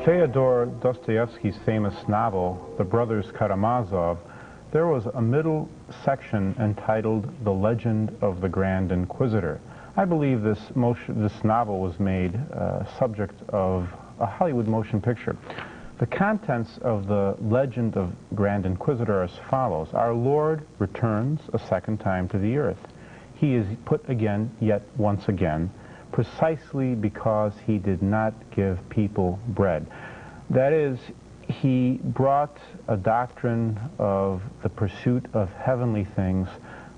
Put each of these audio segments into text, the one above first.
Fyodor Dostoevsky's famous novel, The Brothers Karamazov, there was a middle section entitled The Legend of the Grand Inquisitor. I believe this novel was made subject of a Hollywood motion picture. The contents of the Legend of Grand Inquisitor are as follows. Our Lord returns a second time to the earth. He is put again, yet once again, precisely because he did not give people bread. That is, he brought a doctrine of the pursuit of heavenly things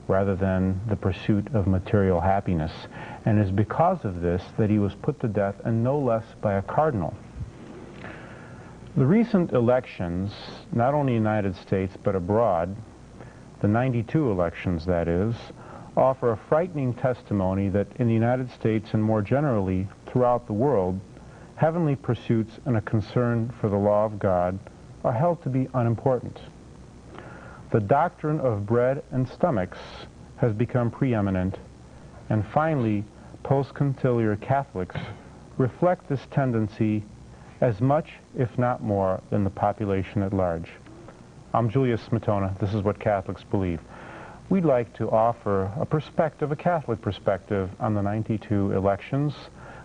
rather than the pursuit of material happiness. And it is because of this that he was put to death, and no less by a cardinal. The recent elections, not only in the United States but abroad, the 92 elections that is, offer a frightening testimony that in the United States and more generally throughout the world, heavenly pursuits and a concern for the law of God are held to be unimportant. The doctrine of bread and stomachs has become preeminent, and finally, post-conciliar Catholics reflect this tendency as much, if not more, than the population at large. I'm Julius Smetona. This is what Catholics believe. We'd like to offer a perspective, a Catholic perspective, on the 92 elections.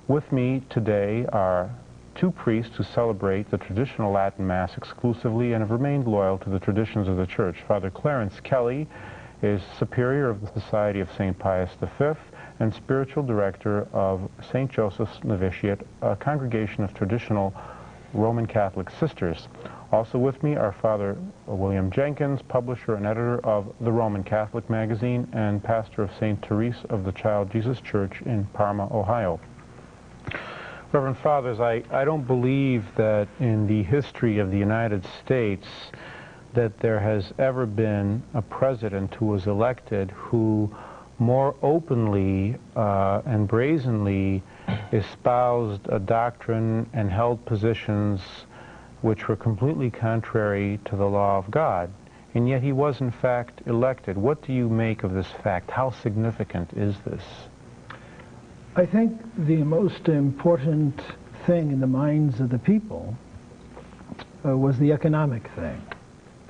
With me today are two priests who celebrate the traditional Latin Mass exclusively and have remained loyal to the traditions of the Church. Father Clarence Kelly is Superior of the Society of St. Pius V and Spiritual Director of St. Joseph's Novitiate, a congregation of traditional Roman Catholic sisters. Also with me are Father William Jenkins, publisher and editor of The Roman Catholic magazine and pastor of St. Therese of the Child Jesus Church in Parma, Ohio. Reverend Fathers, I don't believe that in the history of the United States that there has ever been a president who was elected who more openly and brazenly espoused a doctrine and held positions which were completely contrary to the law of God, and yet he was in fact elected. What do you make of this fact? How significant is this? I think the most important thing in the minds of the people was the economic thing.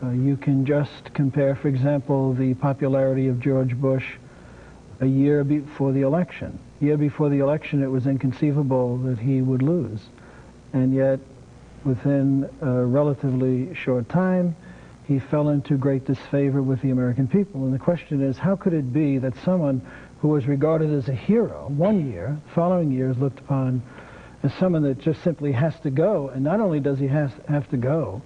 You can just compare, for example, the popularity of George Bush a year before the election. A year before the election, it was inconceivable that he would lose, and yet within a relatively short time, he fell into great disfavor with the American people. And the question is, how could it be that someone who was regarded as a hero one year, following years looked upon as someone that just simply has to go, and not only does he have to go,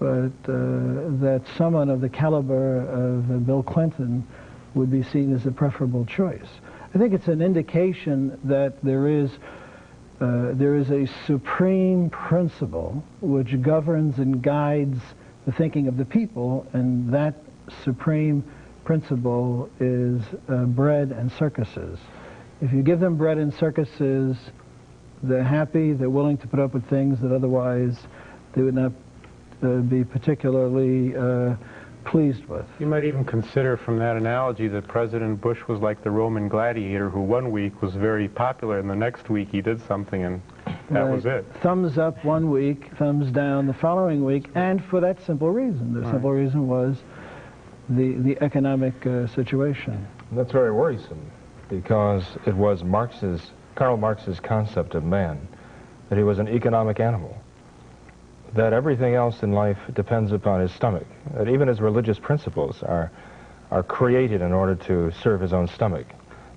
but that someone of the caliber of Bill Clinton would be seen as a preferable choice? I think it's an indication that there is a supreme principle which governs and guides the thinking of the people, and that supreme principle is bread and circuses. If you give them bread and circuses, they're happy, they're willing to put up with things that otherwise they would not be particularly pleased with. You might even consider from that analogy that President Bush was like the Roman gladiator who one week was very popular and the next week he did something and that was it. Thumbs up one week, thumbs down the following week, and for that simple reason. The simple reason was the economic situation. That's very worrisome, because it was Karl Marx's concept of man, that he was an economic animal, that everything else in life depends upon his stomach, that even his religious principles are created in order to serve his own stomach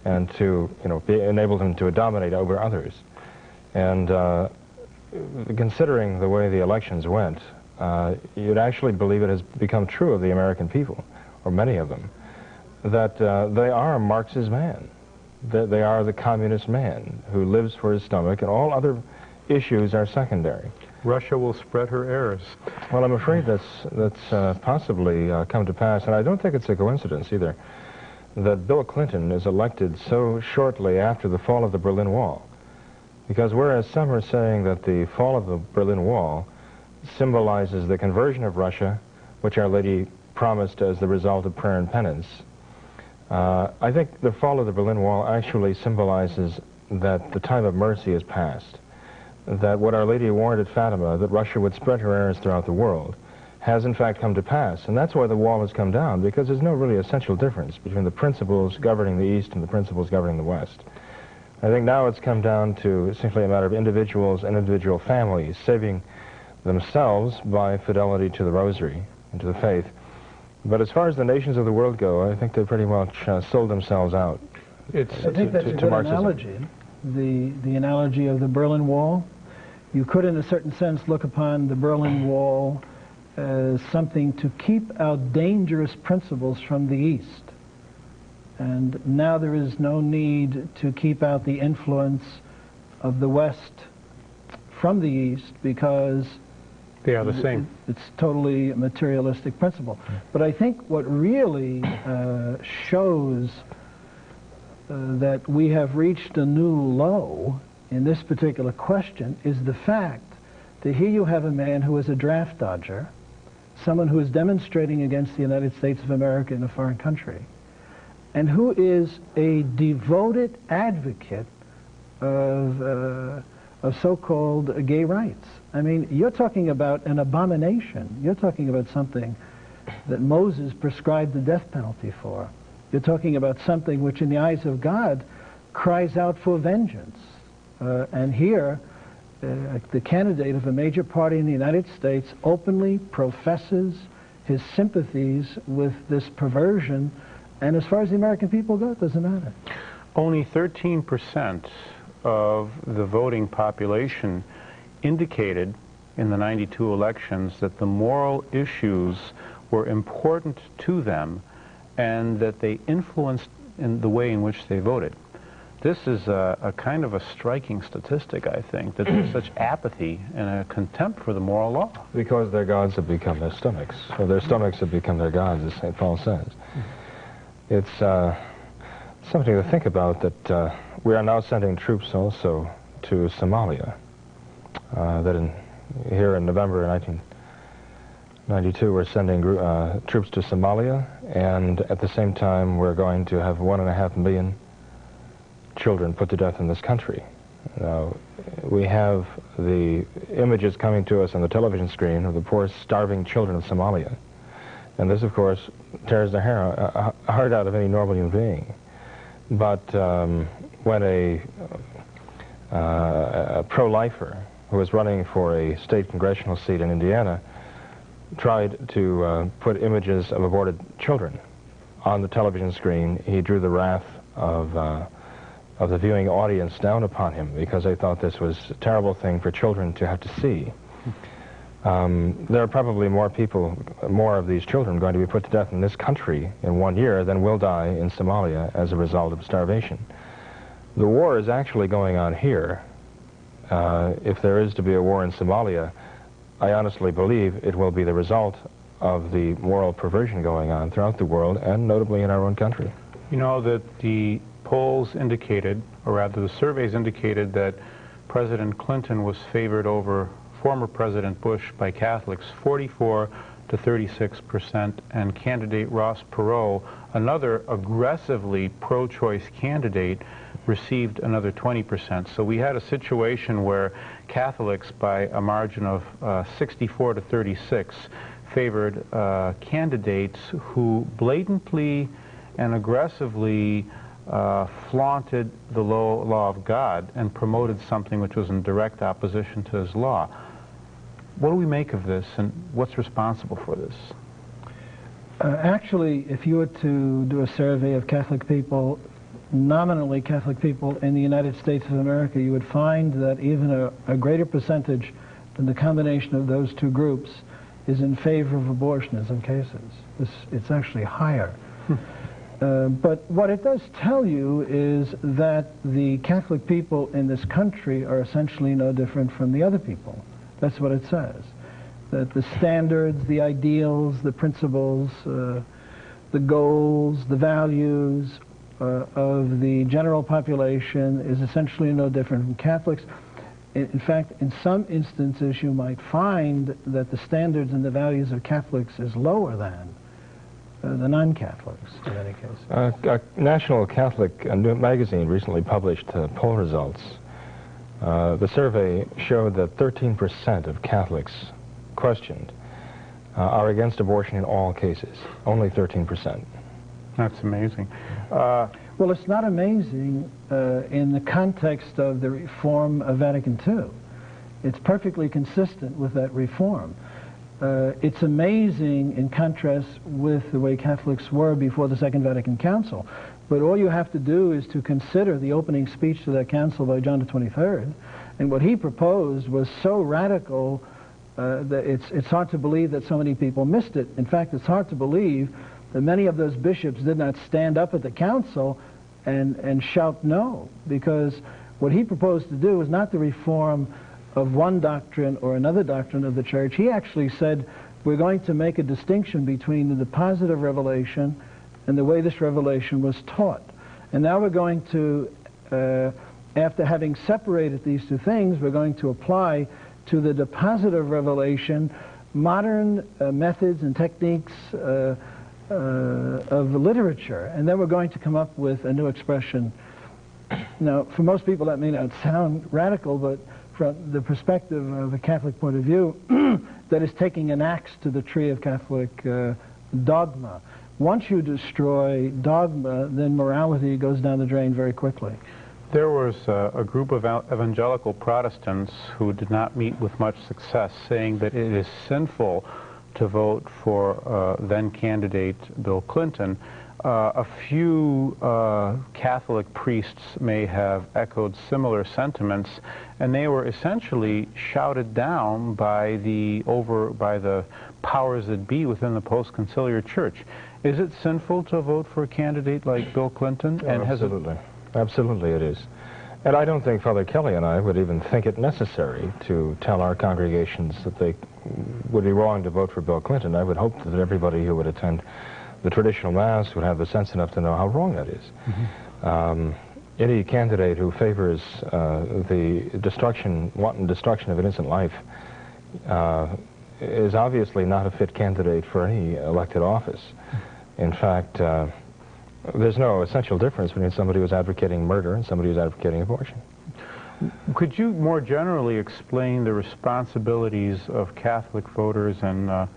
and to enable him to dominate over others. And considering the way the elections went, you'd actually believe it has become true of the American people, or many of them, that they are Marx's man, that they are the communist man who lives for his stomach, and all other issues are secondary. Russia will spread her errors. Well, I'm afraid that's possibly come to pass, and I don't think it's a coincidence either that Bill Clinton is elected so shortly after the fall of the Berlin Wall. Because whereas some are saying that the fall of the Berlin Wall symbolizes the conversion of Russia, which Our Lady promised as the result of prayer and penance, I think the fall of the Berlin Wall actually symbolizes that the time of mercy is past, that what Our Lady warned at Fatima, that Russia would spread her errors throughout the world, has in fact come to pass. And that's why the wall has come down, because there's no really essential difference between the principles governing the East and the principles governing the West. I think now it's come down to simply a matter of individuals and individual families saving themselves by fidelity to the Rosary and to the faith. But as far as the nations of the world go, I think they pretty much sold themselves out. I think that's a good analogy. The analogy of the Berlin Wall. You could, in a certain sense, look upon the Berlin Wall as something to keep out dangerous principles from the East. And now there is no need to keep out the influence of the West from the East, because they are the same. It's totally a materialistic principle. But I think what really shows that we have reached a new low in this particular question is the fact that here you have a man who is a draft dodger, someone who is demonstrating against the United States of America in a foreign country, and who is a devoted advocate of so-called gay rights. I mean, you're talking about an abomination. You're talking about something that Moses prescribed the death penalty for. You're talking about something which in the eyes of God cries out for vengeance. And here, the candidate of a major party in the United States openly professes his sympathies with this perversion, and as far as the American people go, it doesn't matter. Only 13% of the voting population indicated in the '92 elections that the moral issues were important to them and that they influenced in the way in which they voted. This is a kind of a striking statistic, I think, that there's such apathy and a contempt for the moral law. Because their gods have become their stomachs, or their stomachs have become their gods, as St. Paul says. It's something to think about that we are now sending troops also to Somalia. Here in November 1992, we're sending troops to Somalia, and at the same time, we're going to have 1.5 million children put to death in this country. Now, we have the images coming to us on the television screen of the poor, starving children of Somalia. And this, of course, tears the heart out of any normal human being. But when a pro-lifer who was running for a state congressional seat in Indiana tried to put images of aborted children on the television screen, he drew the wrath of the viewing audience down upon him, because they thought this was a terrible thing for children to have to see. There are probably more of these children going to be put to death in this country in 1 year than will die in Somalia as a result of starvation. The war is actually going on here. If there is to be a war in Somalia, I honestly believe it will be the result of the moral perversion going on throughout the world, and notably in our own country. You know that the polls indicated, or rather the surveys indicated, that President Clinton was favored over former President Bush by Catholics 44 to 36%, and candidate Ross Perot, another aggressively pro-choice candidate, received another 20%. So we had a situation where Catholics, by a margin of 64 to 36, favored candidates who blatantly and aggressively flaunted the law of God and promoted something which was in direct opposition to his law. What do we make of this, and what's responsible for this? Actually, if you were to do a survey of Catholic people, nominally Catholic people in the United States of America, you would find that even a greater percentage than the combination of those two groups is in favor of abortion in some cases. It's actually higher. But what it does tell you is that the Catholic people in this country are essentially no different from the other people. That's what it says. That the standards, the ideals, the principles, the goals, the values of the general population is essentially no different from Catholics. In fact, in some instances, you might find that the standards and the values of Catholics is lower than the non-Catholics, in any case. A National Catholic magazine recently published poll results The survey showed that 13% of Catholics questioned are against abortion in all cases. Only 13%. That's amazing. Well, it's not amazing in the context of the reform of Vatican II. It's perfectly consistent with that reform. It's amazing in contrast with the way Catholics were before the Second Vatican Council. But all you have to do is to consider the opening speech to that council by John XXIII, and what he proposed was so radical that it's hard to believe that so many people missed it. In fact, it's hard to believe that many of those bishops did not stand up at the council and shout no, because what he proposed to do was not the reform of one doctrine or another doctrine of the Church. He actually said, we're going to make a distinction between the deposit of revelation and the way this revelation was taught. And now we're going to, after having separated these two things, we're going to apply to the deposit of revelation modern methods and techniques of the literature. And then we're going to come up with a new expression. Now, for most people that may not sound radical, but from the perspective of a Catholic point of view, that is taking an axe to the tree of Catholic dogma. Once you destroy dogma, then morality goes down the drain very quickly. There was a group of evangelical Protestants who did not meet with much success, saying that it is sinful to vote for then-candidate Bill Clinton. A few Catholic priests may have echoed similar sentiments, and they were essentially shouted down by the powers that be within the post-conciliar church. Is it sinful to vote for a candidate like Bill Clinton? Oh, and absolutely. Absolutely it is. And I don't think Father Kelly and I would even think it necessary to tell our congregations that they would be wrong to vote for Bill Clinton. I would hope that everybody who would attend the traditional Mass would have the sense enough to know how wrong that is. Mm-hmm. Any candidate who favors the wanton destruction of innocent life is obviously not a fit candidate for any elected office. In fact, there's no essential difference between somebody who's advocating murder and somebody who's advocating abortion. Could you more generally explain the responsibilities of Catholic voters and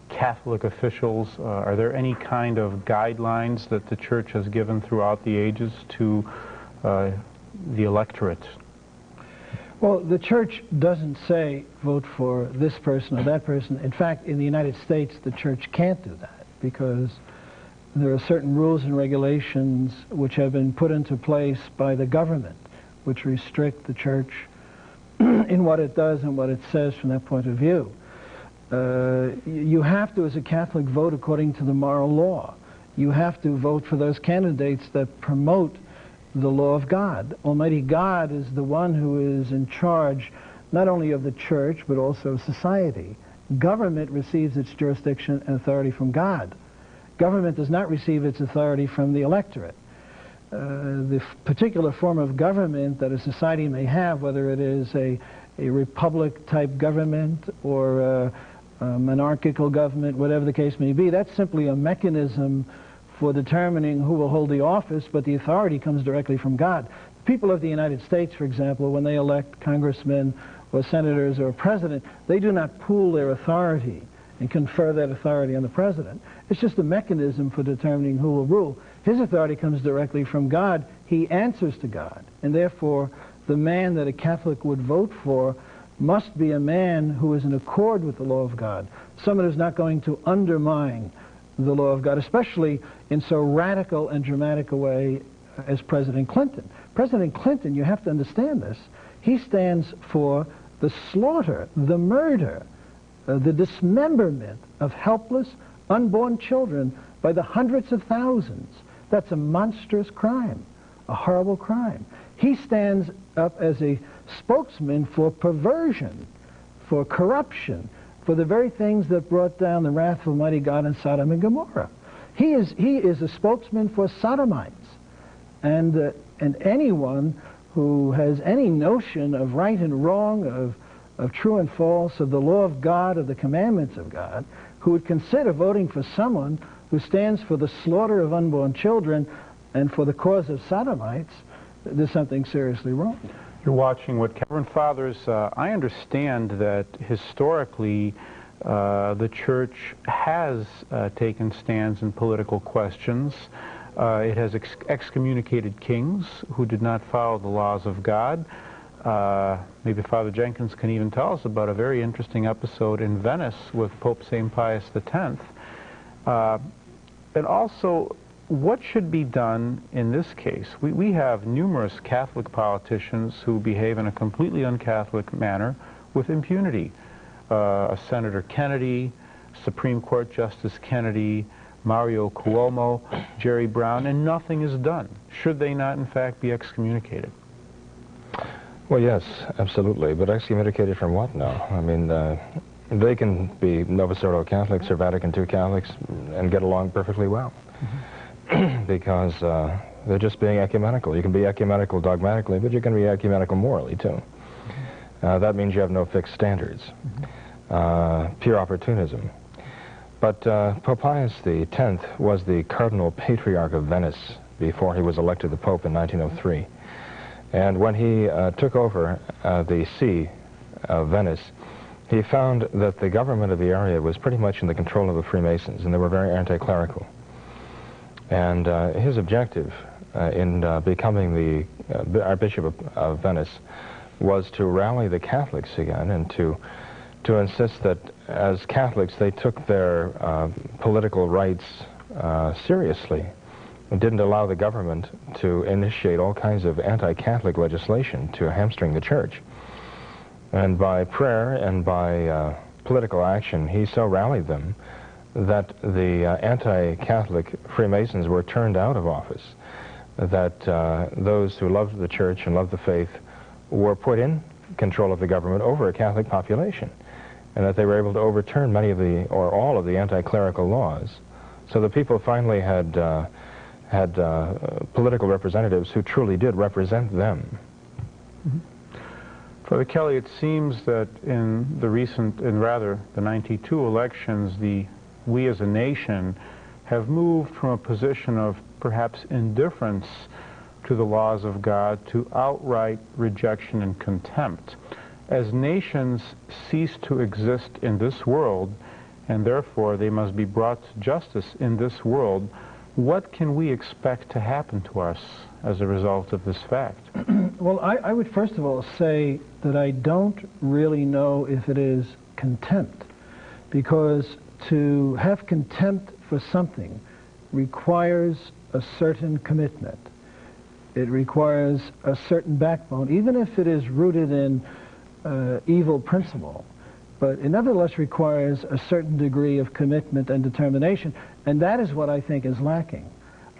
Catholic officials? Are there any kind of guidelines that the Church has given throughout the ages to the electorate? Well, the Church doesn't say vote for this person or that person. In fact, in the United States, the Church can't do that because there are certain rules and regulations which have been put into place by the government which restrict the Church in what it does and what it says from that point of view. You have to, as a Catholic, vote according to the moral law. You have to vote for those candidates that promote the law of God. Almighty God is the one who is in charge not only of the Church but also society. Government receives its jurisdiction and authority from God. Government does not receive its authority from the electorate. The particular form of government that a society may have, whether it is a republic-type government or a monarchical government, whatever the case may be, that's simply a mechanism for determining who will hold the office, but the authority comes directly from God. The people of the United States, for example, when they elect congressmen or senators or a president, they do not pool their authority and confer that authority on the president. It's just a mechanism for determining who will rule. His authority comes directly from God. He answers to God, and therefore the man that a Catholic would vote for must be a man who is in accord with the law of God, someone who's not going to undermine the law of God, especially in so radical and dramatic a way as President Clinton. President Clinton, you have to understand this, he stands for the slaughter, the murder, the dismemberment of helpless, unborn children by the hundreds of thousands. That's a monstrous crime, a horrible crime. He stands up as a spokesman for perversion, for corruption, for the very things that brought down the wrath of Almighty God in Sodom and Gomorrah. He is a spokesman for sodomites. And anyone who has any notion of right and wrong, of true and false, of the law of God, of the commandments of God, who would consider voting for someone who stands for the slaughter of unborn children and for the cause of sodomites, there's something seriously wrong. You're watching what Reverend Fathers, I understand that historically the church has taken stands in political questions. It has excommunicated kings who did not follow the laws of God. Maybe Father Jenkins can even tell us about a very interesting episode in Venice with Pope St. Pius X. And also, what should be done in this case? We have numerous Catholic politicians who behave in a completely un-Catholic manner with impunity. Senator Kennedy, Supreme Court Justice Kennedy, Mario Cuomo, Jerry Brown, and nothing is done. Should they not, in fact, be excommunicated? Well, yes, absolutely. But excommunicated from what now? I mean, they can be Novus Ordo Catholics or Vatican II Catholics and get along perfectly well. Because they're just being ecumenical. You can be ecumenical dogmatically, but you can be ecumenical morally, too. That means you have no fixed standards. Pure opportunism. But Pope Pius X was the Cardinal Patriarch of Venice before he was elected the Pope in 1903. And when he took over the See of Venice, he found that the government of the area was pretty much in the control of the Freemasons, and they were very anti-clerical. And his objective in becoming the Archbishop of Venice was to rally the Catholics again and to insist that as Catholics they took their political rights seriously and didn't allow the government to initiate all kinds of anti-Catholic legislation to hamstring the Church. And by prayer and by political action, he so rallied them that the anti-Catholic Freemasons were turned out of office, that those who loved the Church and loved the faith were put in control of the government over a Catholic population, and that they were able to overturn many of the, or all of the anti-clerical laws. So the people finally had political representatives who truly did represent them. Mm-hmm. Father Kelly, it seems that in the recent, and rather the 92 elections, we as a nation have moved from a position of perhaps indifference to the laws of God to outright rejection and contempt. As nations cease to exist in this world, and therefore they must be brought to justice in this world, what can we expect to happen to us as a result of this fact? Well, I would first of all say that I don't really know if it is contempt, because to have contempt for something requires a certain commitment. It requires a certain backbone, even if it is rooted in evil principle. But it nevertheless requires a certain degree of commitment and determination, and that is what I think is lacking.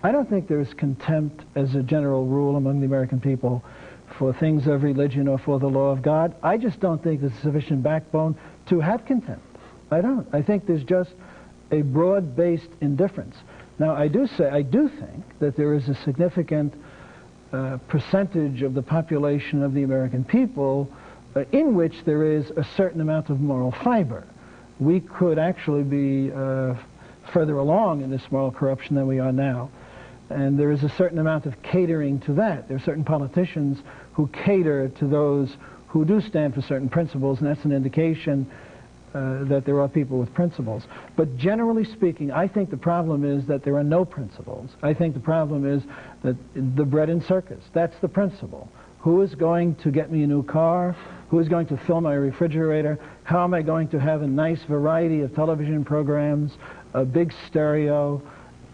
I don't think there is contempt as a general rule among the American people for things of religion or for the law of God. I just don't think there's sufficient backbone to have contempt. I don't. I think there's just a broad-based indifference. Now, I do think that there is a significant percentage of the population of the American people in which there is a certain amount of moral fiber. We could actually be further along in this moral corruption than we are now. And there is a certain amount of catering to that. There are certain politicians who cater to those who do stand for certain principles, and that's an indication that there are people with principles. But generally speaking, I think the problem is that there are no principles. I think the problem is that the bread and circus, that's the principle. Who is going to get me a new car? Who is going to fill my refrigerator? How am I going to have a nice variety of television programs, a big stereo,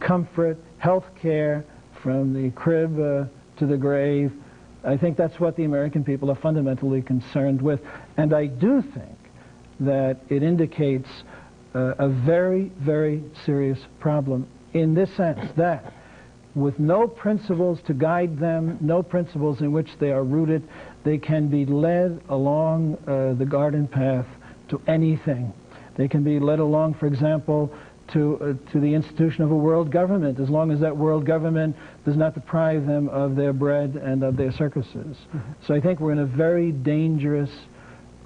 comfort, health care from the crib to the grave? I think that's what the American people are fundamentally concerned with. And I do think that it indicates a very, very serious problem in this sense, that with no principles to guide them, no principles in which they are rooted, they can be led along the garden path to anything. They can be led along, for example, to the institution of a world government, as long as that world government does not deprive them of their bread and of their circuses. Mm-hmm. So I think we're in a very dangerous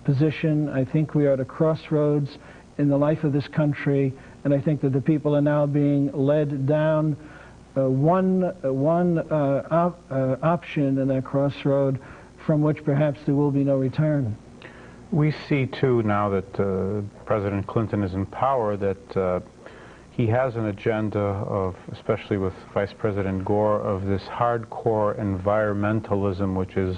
position. I think we are at a crossroads in the life of this country, and I think that the people are now being led down one option in that crossroad from which perhaps there will be no return. We see, too, now that President Clinton is in power, that he has an agenda of, especially with Vice President Gore, of this hardcore environmentalism, which is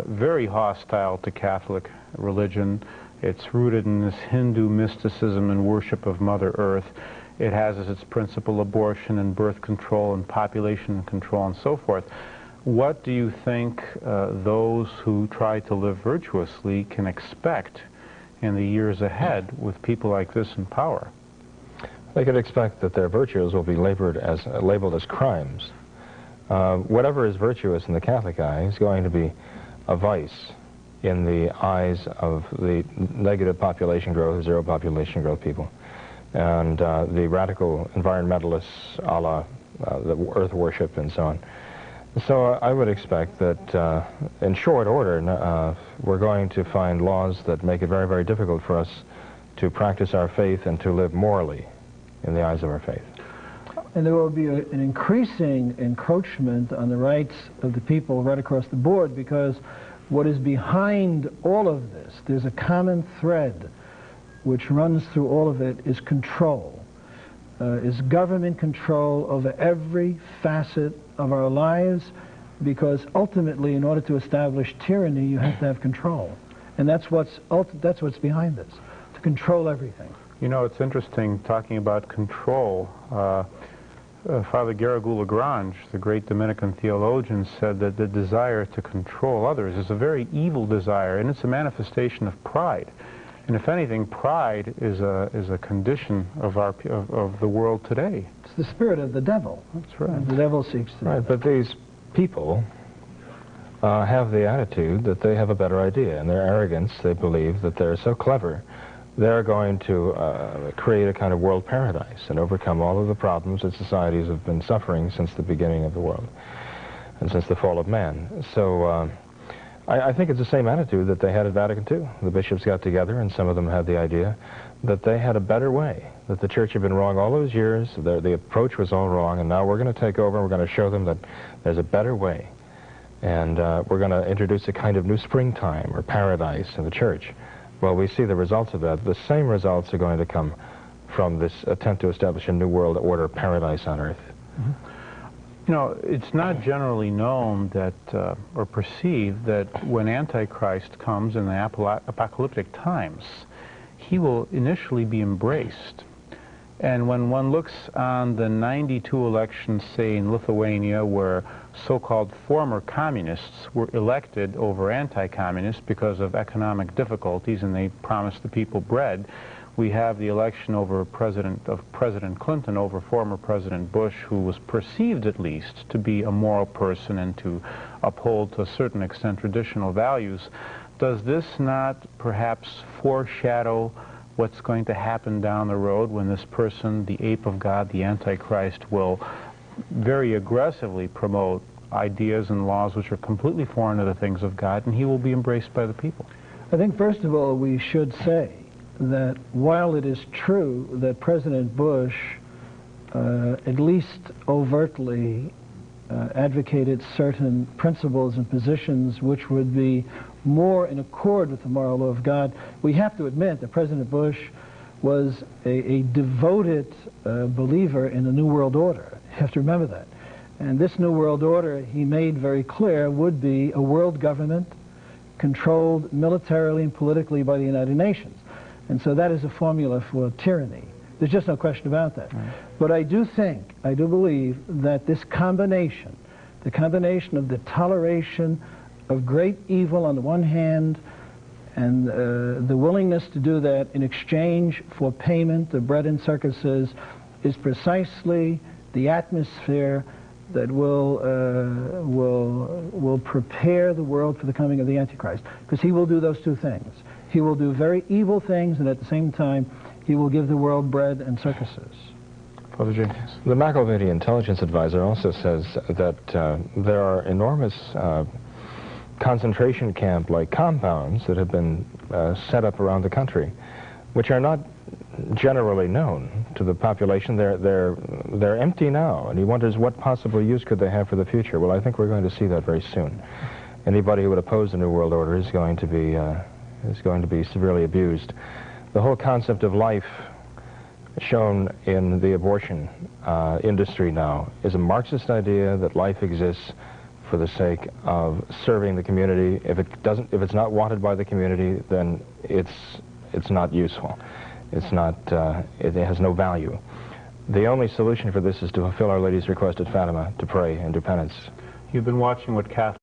very hostile to Catholic religion. It's rooted in this Hindu mysticism and worship of Mother Earth. It has as its principle abortion and birth control and population control and so forth. What do you think those who try to live virtuously can expect in the years ahead with people like this in power? They could expect that their virtues will be labeled as crimes. Whatever is virtuous in the Catholic eye is going to be a vice in the eyes of the negative population growth, zero population growth people, and the radical environmentalists a la the earth worship and so on. So I would expect that in short order we're going to find laws that make it very, very difficult for us to practice our faith and to live morally in the eyes of our faith. And there will be an increasing encroachment on the rights of the people right across the board, because what is behind all of this, there's a common thread which runs through all of it, is control. Is government control over every facet of our lives, because ultimately, in order to establish tyranny, you have to have control. And that's what's behind this, to control everything. You know, it's interesting talking about control. Father Garrigou-Lagrange, the great Dominican theologian, said that the desire to control others is a very evil desire, and it's a manifestation of pride. And if anything, pride is a condition of the world today. It's the spirit of the devil. That's right. And the devil seeks to. Right, but these people have the attitude that they have a better idea. In their arrogance, they believe that they're so clever, they're going to create a kind of world paradise and overcome all of the problems that societies have been suffering since the beginning of the world and since the fall of man. So I think it's the same attitude that they had at Vatican II. The bishops got together, and some of them had the idea that they had a better way, that the church had been wrong all those years, the approach was all wrong, and now we're going to take over and we're going to show them that there's a better way. And we're going to introduce a kind of new springtime or paradise in the church. Well, we see the results of that. The same results are going to come from this attempt to establish a new world order, paradise on earth. Mm-hmm. You know, it's not generally known that, or perceived that when Antichrist comes in the apocalyptic times, he will initially be embraced. And when one looks on the 92 elections, say in Lithuania, where so-called former communists were elected over anti-communists because of economic difficulties, and they promised the people bread, we have the election over President Clinton over former President Bush, who was perceived at least to be a moral person and to uphold to a certain extent traditional values. Does this not perhaps foreshadow what's going to happen down the road when this person, the ape of God, the Antichrist, will very aggressively promote ideas and laws which are completely foreign to the things of God, and he will be embraced by the people? I think, first of all, we should say that while it is true that President Bush at least overtly advocated certain principles and positions which would be more in accord with the moral law of God, we have to admit that President Bush was a devoted believer in the New World Order. You have to remember that. And this New World Order, he made very clear, would be a world government controlled militarily and politically by the United Nations. And so that is a formula for tyranny. There's just no question about that. Right. But I do believe that this combination, the combination of the toleration of great evil on the one hand and the willingness to do that in exchange for payment of bread and circuses, is precisely the atmosphere that will prepare the world for the coming of the Antichrist. Because he will do those two things. He will do very evil things, and at the same time, he will give the world bread and circuses. Father Jenkins. The McIlvany Intelligence Advisor also says that there are enormous concentration camp-like compounds that have been set up around the country, which are not generally known to the population. They're empty now, and he wonders what possible use could they have for the future. Well, I think we're going to see that very soon. Anybody who would oppose the New World Order is going to be severely abused. The whole concept of life shown in the abortion industry now is a Marxist idea that life exists for the sake of serving the community. If it's not wanted by the community, then it's not useful. It's not. It has no value. The only solution for this is to fulfill Our Lady's request at Fatima, to pray and do penance. You've been watching what Catholic